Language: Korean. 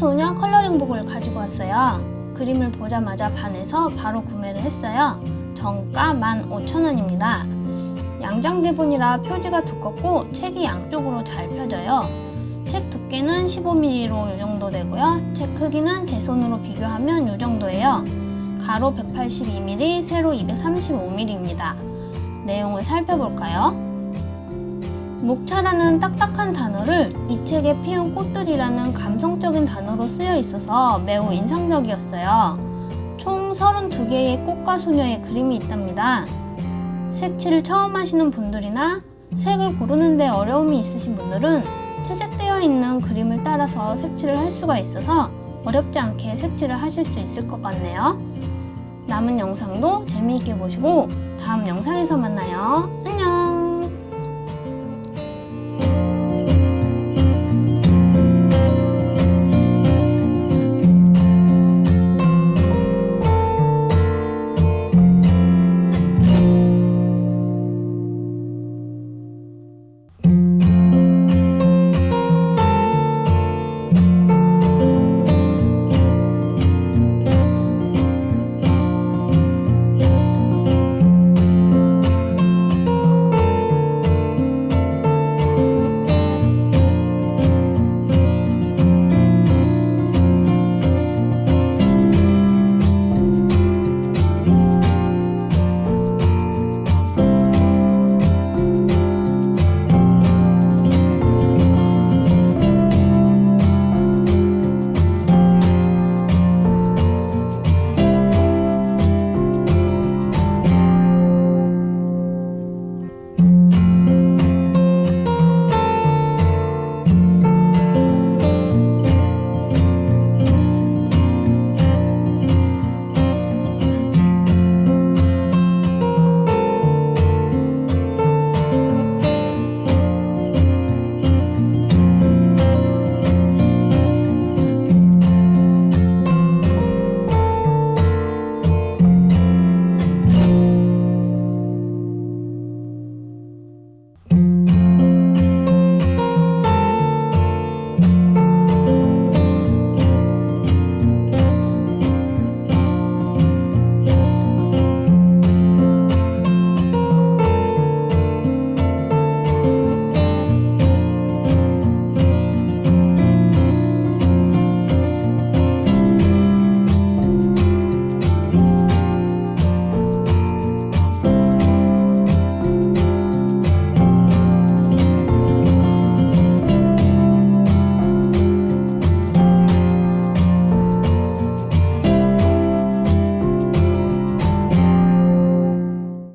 꽃과소녀컬러링북을 가지고 왔어요. 그림을 보자마자 반해서 바로 구매를 했어요. 정가 15,000원입니다. 양장 지본이라 표지가 두껍고 책이 양쪽으로 잘 펴져요. 책 두께는 15mm로 이 정도 되고요. 책 크기는 제 손으로 비교하면 이 정도예요. 가로 182mm, 세로 235mm입니다. 내용을 살펴볼까요? 목차라는 딱딱한 단어를 이 책에 피운 꽃들이라는 감성적인 단어로 쓰여 있어서 매우 인상적이었어요. 총 32개의 꽃과 소녀의 그림이 있답니다. 색칠을 처음 하시는 분들이나 색을 고르는 데 어려움이 있으신 분들은 채색되어 있는 그림을 따라서 색칠을 할 수가 있어서 어렵지 않게 색칠을 하실 수 있을 것 같네요. 남은 영상도 재미있게 보시고 다음 영상에서 만나요. 안녕!